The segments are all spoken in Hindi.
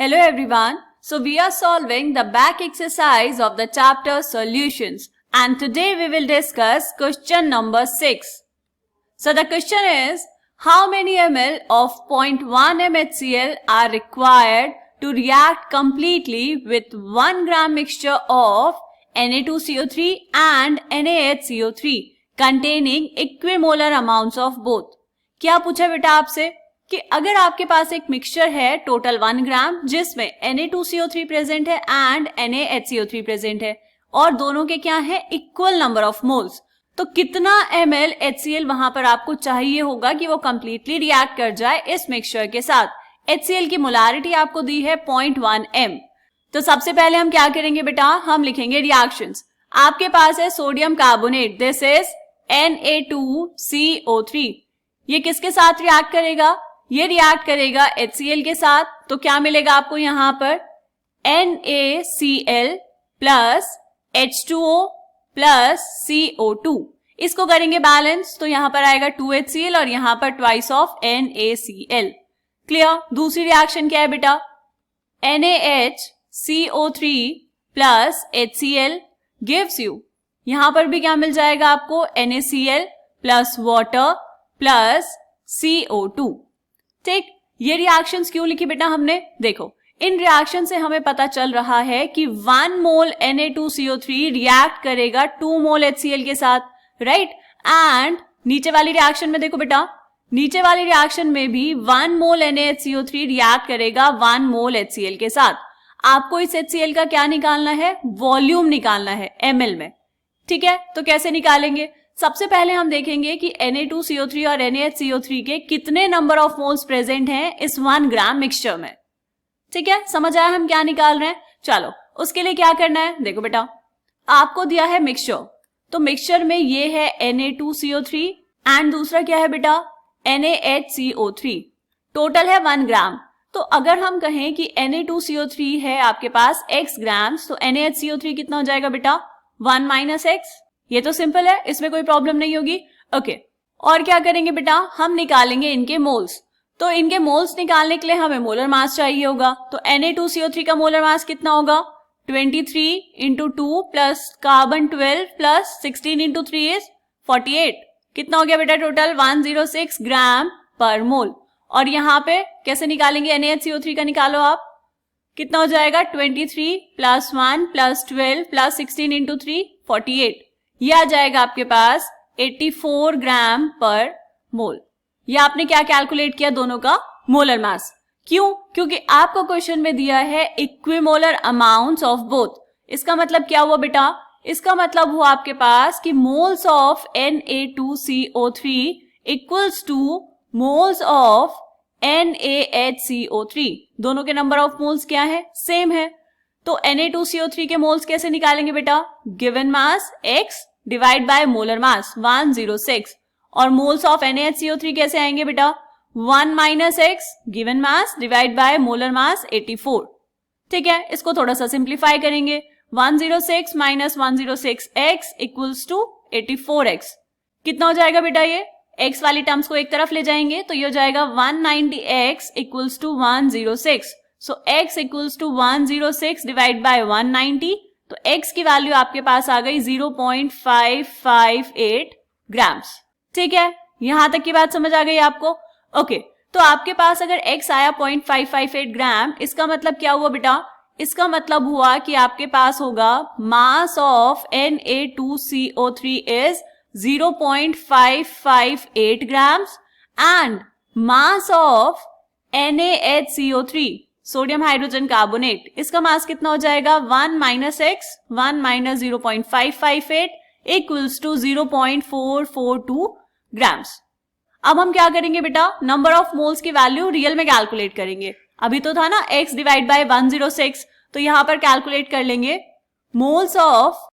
Hello everyone. So we are solving the back exercise of the chapter solutions and today we will discuss question number 6. So the question is, how many ml of 0.1 mHCl are required to react completely with 1 gram mixture of Na2CO3 and NaHCO3 containing equimolar amounts of both. क्या पूछा बेटा आपसे कि अगर आपके पास एक मिक्सचर है टोटल 1 ग्राम जिसमें Na2CO3 प्रेजेंट है एंड NaHCO3 प्रेजेंट है और दोनों के क्या है इक्वल नंबर ऑफ मोल्स, तो कितना ml HCl वहां पर आपको चाहिए होगा कि वो कंप्लीटली रिएक्ट कर जाए इस मिक्सचर के साथ। HCl की मोलारिटी आपको दी है 0.1 m। तो सबसे पहले हम क्या करेंगे बेटा, हम लिखेंगे रिएक्शंस। आपके पास है sodium carbonate, this is Na2CO3। ये किसके साथ रिएक्ट करेगा? ये रिएक्ट करेगा HCl के साथ। तो क्या मिलेगा आपको यहाँ पर NaCl plus H2O plus CO2। इसको करेंगे बैलेंस तो यहाँ पर आएगा 2HCl और यहाँ पर ट्वाइस ऑफ NaCl। क्लियर? दूसरी रिएक्शन क्या है बेटा? NaHCO3 plus HCl gives you, यहाँ पर भी क्या मिल जाएगा आपको NaCl plus water plus CO2। ठीक, ये रिएक्शंस क्यों लिखी बेटा हमने? देखो, इन रिएक्शन से हमें पता चल रहा है कि 1 मोल Na2CO3 रिएक्ट करेगा 2 मोल HCl के साथ, राइट? एंड नीचे वाली रिएक्शन में देखो बेटा, नीचे वाली रिएक्शन में भी 1 मोल NaHCO3 रिएक्ट करेगा 1 मोल HCl के साथ। आपको इस HCl का क्या निकालना है? वॉल्यूम निकालना है ml में। ठीक है, तो कैसे निकालेंगे? सबसे पहले हम देखेंगे कि Na2CO3 और NaHCO3 के कितने नंबर ऑफ मोल्स प्रेजेंट हैं इस 1 ग्राम मिक्सचर में। ठीक है, समझ आया हम क्या निकाल रहे हैं? चलो, उसके लिए क्या करना है? देखो बेटा, आपको दिया है मिक्सचर, तो मिक्सचर में ये है Na2CO3 एंड दूसरा क्या है बेटा? NaHCO3। टोटल है 1 ग्राम। तो अगर हम कहें कि Na2CO3 है आपके पास x ग्राम्स, तो NaHCO3 कितना हो जाएगा बेटा? 1 माइनस x। ये तो सिंपल है, इसमें कोई प्रॉब्लम नहीं होगी। ओके, और क्या करेंगे बेटा? हम निकालेंगे इनके मोल्स। तो इनके मोल्स निकालने के लिए हमें मोलर मास चाहिए होगा। तो Na2CO3 का मोलर मास कितना होगा? 23 into 2 plus carbon 12 plus 16 into 3 is 48। कितना हो गया बेटा टोटल? 106 ग्राम पर मोल। और यहाँ पे कैसे निकालेंगे NaHCO3 का? निकालो आप, कितना हो जाएगा? 23 प्लस 1 प्लस 12 प्लस 16 इंटू 3 48। ये आ जाएगा आपके पास 84 ग्राम पर मोल। ये आपने क्या कैलकुलेट किया? दोनों का मोलर मास। क्यों? क्योंकि आपको क्वेश्चन में दिया है इक्विमोलर अमाउंट्स ऑफ बोथ। इसका मतलब क्या हुआ बेटा? इसका मतलब हुआ आपके पास कि moles of Na2CO3 equals two moles of NaHCO3। दोनों के नंबर ऑफ मोल्स क्या है? सेम है। तो Na2CO3 के मोल्स कैसे निकालेंगे बेटा? Given mass x divide by molar mass 106। और मोल्स ऑफ NaHCO3 कैसे आएंगे बेटा? 1 minus x given mass divide by molar mass 84। ठीक है, इसको थोड़ा सा सिंप्लीफाई करेंगे। 106 minus 106x equals to 84x। कितना हो जाएगा बेटा? ये x वाली टर्म्स को एक तरफ ले जाएंगे तो ये हो जाएगा 190x equals to 106। So x equals to 106 divide by 190। तो x की वैल्यू आपके पास आ गई 0.558 ग्राम्स। ठीक है, यहां तक की बात समझ आ गई आपको? ओके, तो आपके पास अगर x आया 0.558 ग्राम, इसका मतलब क्या हुआ बेटा? इसका मतलब हुआ कि आपके पास होगा mass of Na2CO3 is 0.558 grams and mass of NaHCO3 sodium hydrogen carbonate, इसका मास कितना हो जाएगा? 1 minus x 1 minus 0.558 equals to 0.442 grams. अब हम क्या करेंगे बेटा? नंबर ऑफ मोल्स की वैल्यू रियल में कैलकुलेट करेंगे। अभी तो था ना x डिवाइड बाय 106, तो यहां पर कैलकुलेट कर लेंगे मोल्स ऑफ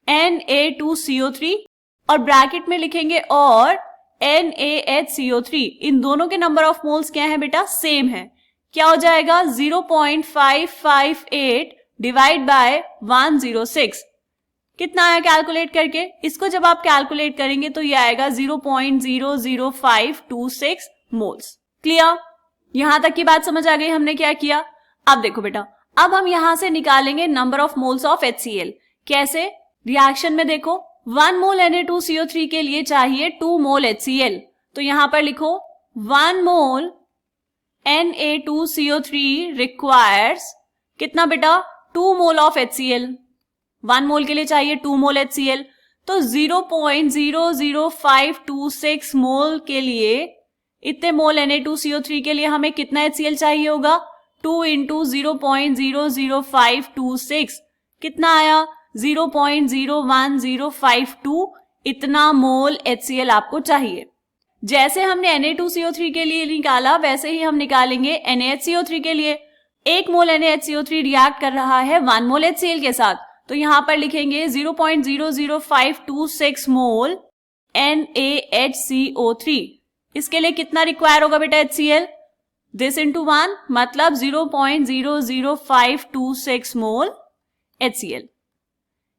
Na2CO3 और ब्रैकेट में लिखेंगे और NaHCO3। इन दोनों के नंबर ऑफ मोल्स क्या है बेटा? सेम है। क्या हो जाएगा? 0.558 डिवाइड बाय 106। कितना आया कैलकुलेट करके? इसको जब आप कैलकुलेट करेंगे तो ये आएगा 0.00526 मोल्स। क्लियर? यहां तक की बात समझ आ गई हमने क्या किया? अब देखो बेटा, अब हम यहां से निकालेंगे number of moles of HCl। कैसे? रिएक्शन में देखो 1 मोल Na2CO3 के लिए चाहिए 2 मोल HCl, तो यहां पर लिखो 1 मोल Na2CO3 रिक्वायर्स कितना बेटा? 2 मोल ऑफ HCl। 1 मोल के लिए चाहिए 2 मोल HCl, तो 0.00526 मोल के लिए, इतने मोल Na2CO3 के लिए हमें कितना HCl चाहिए होगा? 2 इंटू 0.00526 कितना आया? 0.01052 इतना मोल HCl आपको चाहिए। जैसे हमने Na2CO3 के लिए निकाला वैसे ही हम निकालेंगे NaHCO3 के लिए। 1 मोल NaHCO3 रिएक्ट कर रहा है 1 मोल HCl के साथ, तो यहां पर लिखेंगे 0.00526 मोल NaHCO3। इसके लिए कितना रिक्वायर होगा बेटा HCl? दिस इंटू 1 मतलब 0.00526 मोल HCl।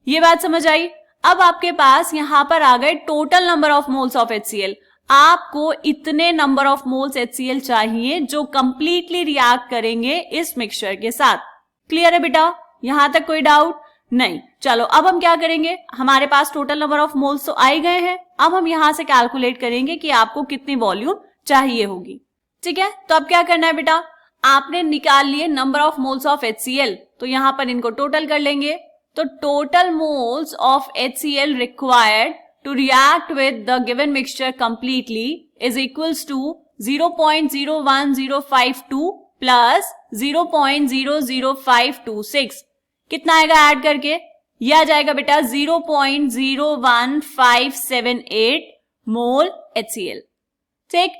ये बात समझ आई? अब आपके पास यहां पर आ गए total number of moles of HCl। आपको इतने नंबर ऑफ मोल्स HCl चाहिए जो कंप्लीटली रिएक्ट करेंगे इस मिक्सचर के साथ। क्लियर है बेटा? यहां तक कोई डाउट नहीं? चलो अब हम क्या करेंगे, हमारे पास टोटल नंबर ऑफ मोल्स तो आ ही गए हैं, अब हम यहां से कैलकुलेट करेंगे कि आपको कितनी वॉल्यूम चाहिए होगी। ठीक है, तो अब क्या करना है बेटा, आपने निकाल लिए number of moles of HCl, तो यहां पर इनको टोटल कर लेंगे। तो total moles of HCl required to react with the given mixture completely is equals to 0.01052 plus 0.00526। कितना आएगा ऐड करके? यह आ जाएगा बेटा 0.01578 मोल HCl। ठीक,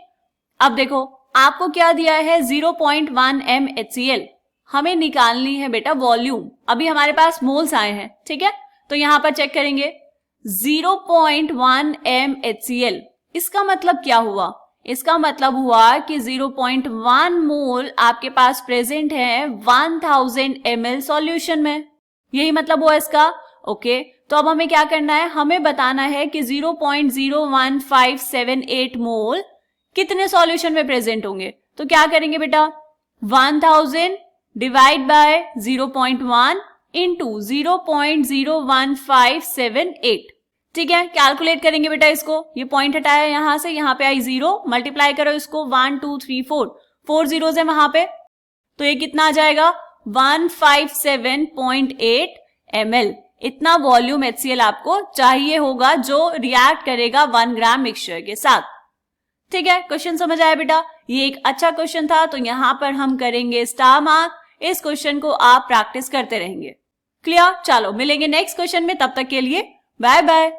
अब देखो आपको क्या दिया है? 0.1 m HCl। हमें निकालनी है बेटा वॉल्यूम। अभी हमारे पास मोल्स आए हैं, ठीक है, तो यहां पर चेक करेंगे 0.1 m HCl। इसका मतलब क्या हुआ? इसका मतलब हुआ कि 0.1 मोल आपके पास प्रेजेंट है 1000 ml सॉल्यूशन में। यही मतलब हुआ इसका। ओके, तो अब हमें क्या करना है, हमें बताना है कि 0.01578 मोल कितने सॉल्यूशन में प्रेजेंट होंगे। तो क्या करेंगे बेटा, 1000 डिवाइड बाय 0.1 इंटू 0.01578। ठीक है, कैलकुलेट करेंगे बेटा इसको। ये पॉइंट हटाया यहां से, यहां पे आई 0, मल्टीप्लाई करो इसको 1 2 3 4 जीरोस है वहां पे, तो ये कितना आ जाएगा 157.8 ml। इतना वॉल्यूम HCl आपको चाहिए होगा जो रिएक्ट करेगा 1 ग्राम मिक्सचर के साथ। ठीक है, क्वेश्चन समझ आया बेटा? ये एक अच्छा क्वेश्चन था, तो यहां पर हम करेंगे स्टार मार्क। इस क्वेश्चन को आप प्रैक्टिस करते रहेंगे। क्लियर? चलो मिलेंगे नेक्स्ट क्वेश्चन में, तब तक के लिए बाय बाय।